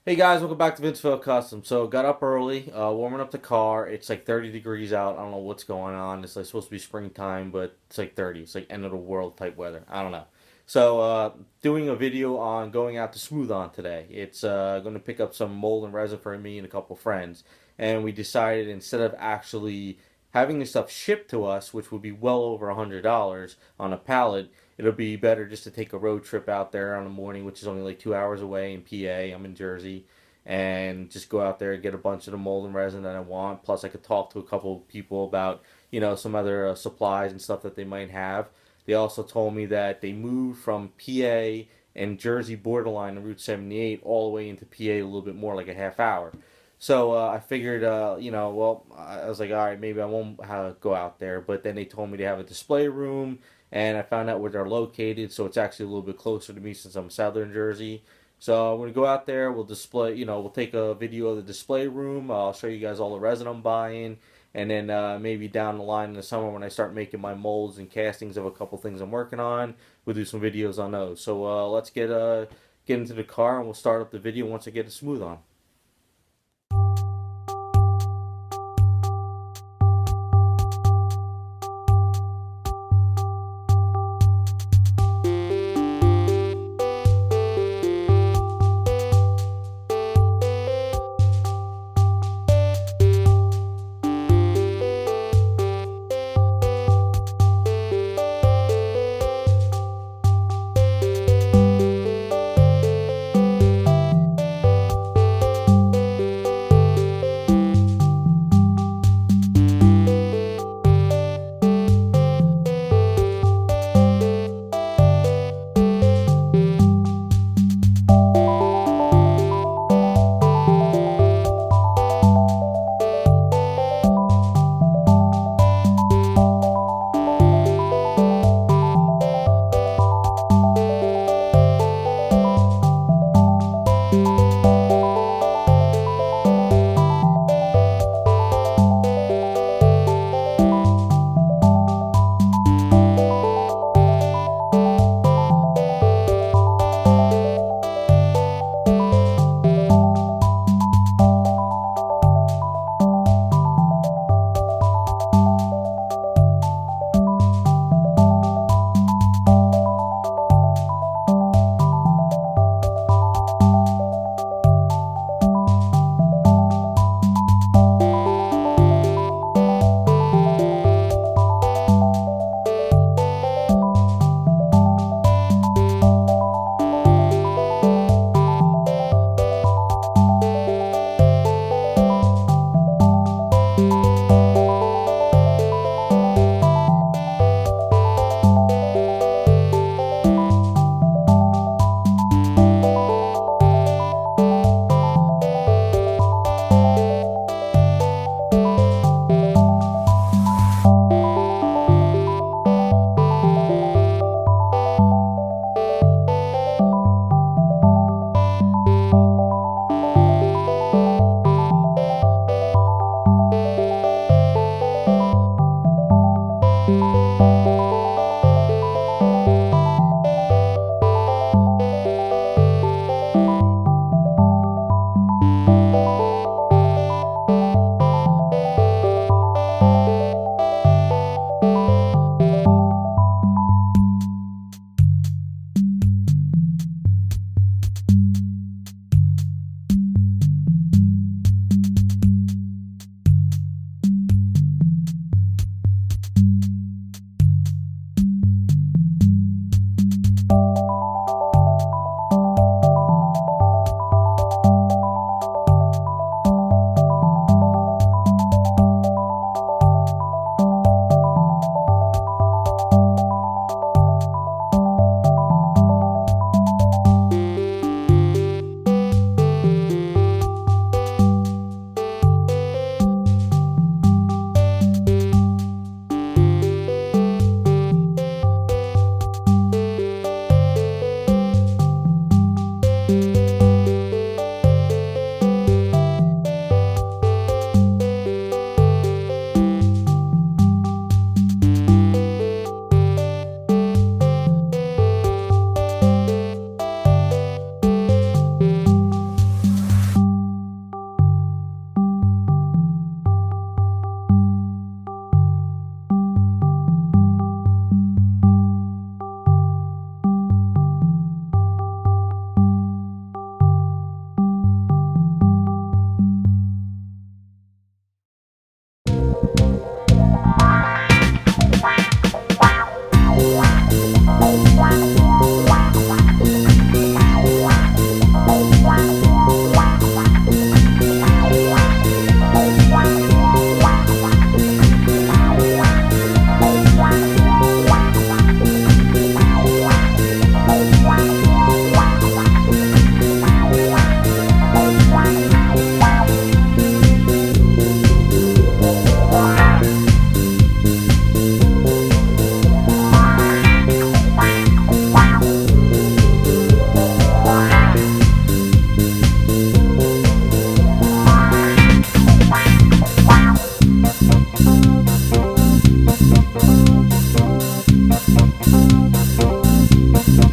Hey guys, welcome back to Vince-Vell Custom. So got up early, warming up the car. It's like 30 degrees out. I don't know what's going on. It's like supposed to be springtime, but it's like 30. It's like end of the world type weather. I don't know. So doing a video on going out to Smooth On today. It's going to pick up some mold and resin for me and a couple friends. And we decided instead of actually having this stuff shipped to us, which would be well over $100 on a pallet, it'll be better just to take a road trip out there on the morning, which is only like 2 hours away in PA. I'm in Jersey, and just go out there and get a bunch of the mold and resin that I want. Plus, I could talk to a couple of people about some other supplies and stuff that they might have. They also told me that they moved from PA and Jersey borderline on Route 78 all the way into PA a little bit more, like a half hour. So I figured, well, I was like, all right, maybe I won't go out there. But then they told me they have a display room, and I found out where they're located, so it's actually a little bit closer to me since I'm southern Jersey. So I'm gonna go out there. We'll display, we'll take a video of the display room. I'll show you guys all the resin I'm buying, and then maybe down the line in the summer when I start making my molds and castings of a couple things I'm working on, we'll do some videos on those. So let's get into the car, and we'll start up the video once I get it smooth on.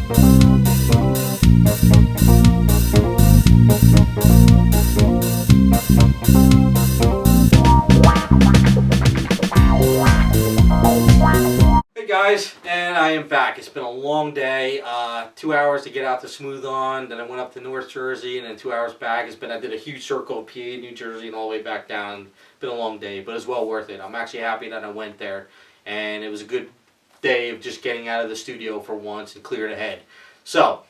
Hey guys, and I am back. It's been a long day. 2 hours to get out to Smooth On, then I went up to North Jersey, and then 2 hours back. I did a huge circle of PA, New Jersey, and all the way back down. It's been a long day, but it's well worth it. I'm actually happy that I went there, and it was a good day of just getting out of the studio for once and cleared ahead. So,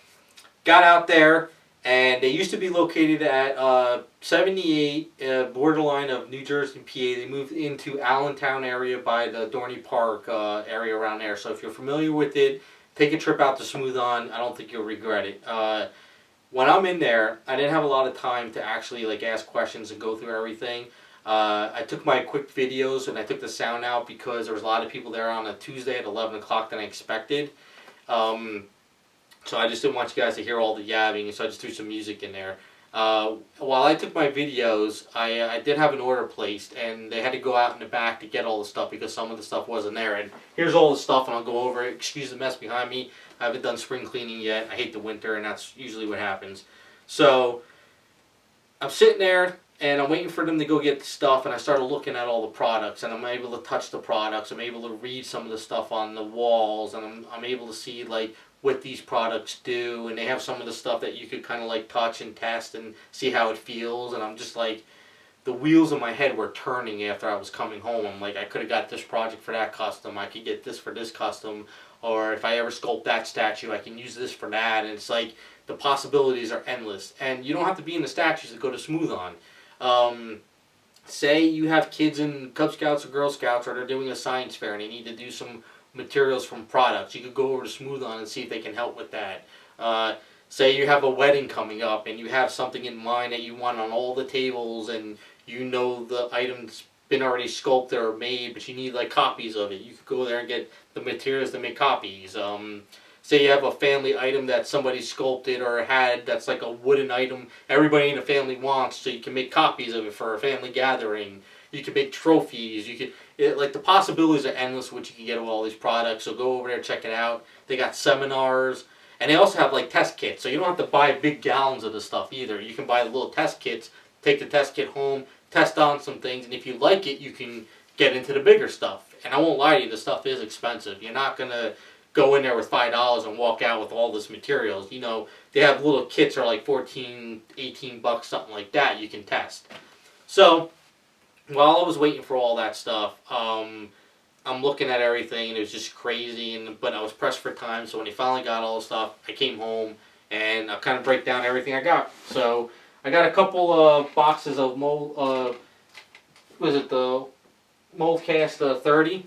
got out there, and they used to be located at 78, borderline of New Jersey and PA. They moved into Allentown area by the Dorney Park area around there. So if you're familiar with it, take a trip out to Smooth On. I don't think you'll regret it. When I'm in there, I didn't have a lot of time to actually like ask questions and go through everything. I took my quick videos and I took the sound out because there was a lot of people there on a Tuesday at 11 o'clock than I expected. So I just didn't want you guys to hear all the yabbing, so I just threw some music in there. While I took my videos, I did have an order placed, and they had to go out in the back to get all the stuff because some of the stuff wasn't there. And here's all the stuff, and I'll go over it. Excuse the mess behind me. I haven't done spring cleaning yet. I hate the winter, and that's usually what happens. So I'm sitting there, and I'm waiting for them to go get the stuff, and I started looking at all the products, and I'm able to touch the products. I'm able to read some of the stuff on the walls, and I'm able to see like what these products do, and they have some of the stuff that you could kind of like touch and test and see how it feels. And I'm just like, the wheels in my head were turning after I was coming home. I'm like, I could have got this project for that custom, I could get this for this custom, or if I ever sculpt that statue, I can use this for that. And it's like the possibilities are endless, and you don't have to be in the statues to go to Smooth On. Say you have kids in Cub Scouts or Girl Scouts, or they're doing a science fair and they need to do some materials from products. You could go over to Smooth On and see if they can help with that. Say you have a wedding coming up and you have something in mind that you want on all the tables, and you know the item's been already sculpted or made, but you need like copies of it. You could go there and get the materials to make copies. Say you have a family item that somebody sculpted or had that's like a wooden item everybody in the family wants, so you can make copies of it for a family gathering. You can make trophies. You could like the possibilities are endless. What you can get with all these products. So go over there, check it out. They got seminars, and they also have like test kits. So you don't have to buy big gallons of the stuff either. You can buy the little test kits. Take the test kit home, test on some things, and if you like it, you can get into the bigger stuff. And I won't lie to you, the stuff is expensive. You're not gonna go in there with $5 and walk out with all this materials. You know, they have little kits that are like 14, 18 bucks, something like that. You can test. So while I was waiting for all that stuff, I'm looking at everything, and it was just crazy. But I was pressed for time, so when he finally got all the stuff, I came home, and I'll kind of break down everything I got. So I got a couple of boxes of mold. Was it the Moldcast 30?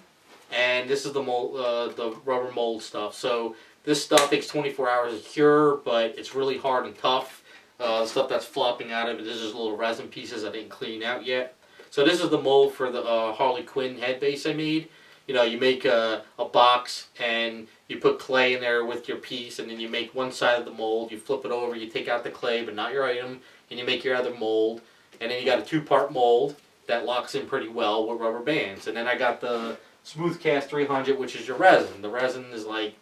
And this is the mold, the rubber mold stuff. So this stuff takes 24 hours to cure, but it's really hard and tough. The stuff that's flopping out of it is just little resin pieces I didn't clean out yet. So this is the mold for the Harley Quinn head base I made. You know, you make a box and you put clay in there with your piece, and then you make one side of the mold, you flip it over, you take out the clay but not your item, and you make your other mold. And then you got a 2-part mold that locks in pretty well with rubber bands. And then I got the Smoothcast 300, which is your resin. The resin is like,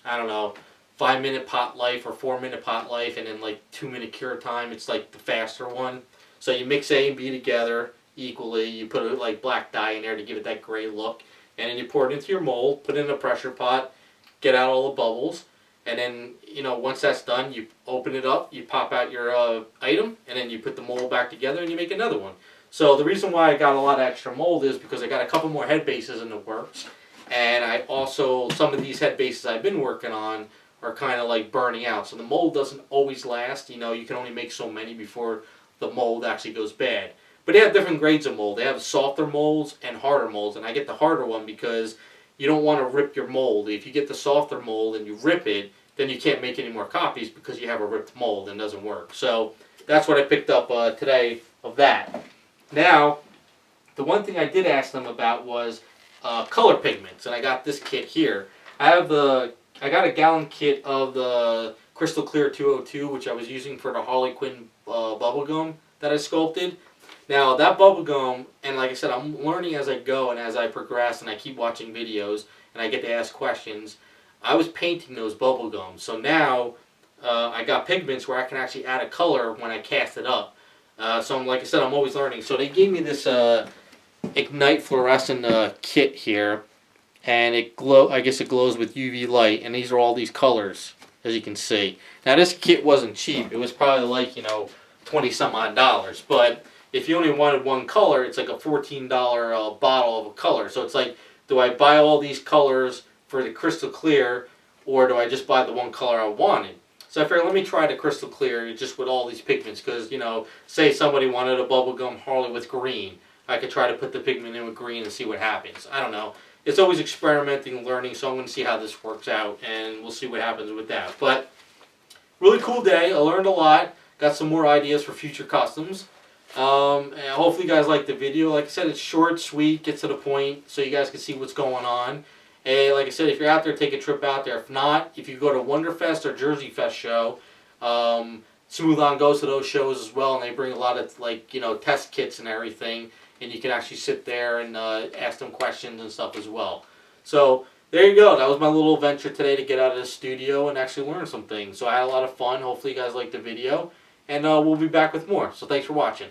I don't know, 5-minute pot life or 4-minute pot life, and then like 2-minute cure time. It's like the faster one. So you mix A and B together equally. You put like black dye in there to give it that gray look, and then you pour it into your mold, put it in a pressure pot, get out all the bubbles, and then, you know, once that's done, you open it up, you pop out your item, and then you put the mold back together and you make another one. So the reason why I got a lot of extra mold is because I got a couple more head bases in the works, and I also, some of these head bases I've been working on are kind of like burning out. So the mold doesn't always last. You know, you can only make so many before the mold actually goes bad. But they have different grades of mold. They have softer molds and harder molds, and I get the harder one because you don't want to rip your mold. If you get the softer mold and you rip it, then you can't make any more copies because you have a ripped mold and it doesn't work. So that's what I picked up today of that. Now, the one thing I did ask them about was color pigments, and I got this kit here. I got a gallon kit of the Crystal Clear 202, which I was using for the Harley Quinn bubblegum that I sculpted. Now, that bubblegum, and like I said, I'm learning as I go and as I progress, and I keep watching videos, and I get to ask questions. I was painting those bubble gums. So now I got pigments where I can actually add a color when I cast it up. So like I said, I'm always learning. So they gave me this Ignite fluorescent kit here, and I guess it glows with UV light, and these are all these colors, as you can see. Now this kit wasn't cheap. It was probably like 20 some odd dollars. But if you only wanted one color, it's like a $14 bottle of a color. So it's like, do I buy all these colors for the crystal clear, or do I just buy the one color I wanted? So I figured, let me try the crystal clear just with all these pigments, because say somebody wanted a bubblegum Harley with green, I could try to put the pigment in with green and see what happens. I don't know. It's always experimenting and learning, so I'm going to see how this works out, and we'll see what happens with that. But really cool day. I learned a lot. Got some more ideas for future customs. And hopefully you guys like the video. Like I said, it's short, sweet, gets to the point, so you guys can see what's going on. And like I said, if you're out there, take a trip out there. If not, if you go to Wonderfest or Jersey Fest show, Smooth On goes to those shows as well, and they bring a lot of test kits and everything, and you can actually sit there and ask them questions and stuff as well. So there you go. That was my little adventure today to get out of the studio and actually learn some things. So I had a lot of fun. Hopefully you guys liked the video, and we'll be back with more. So thanks for watching.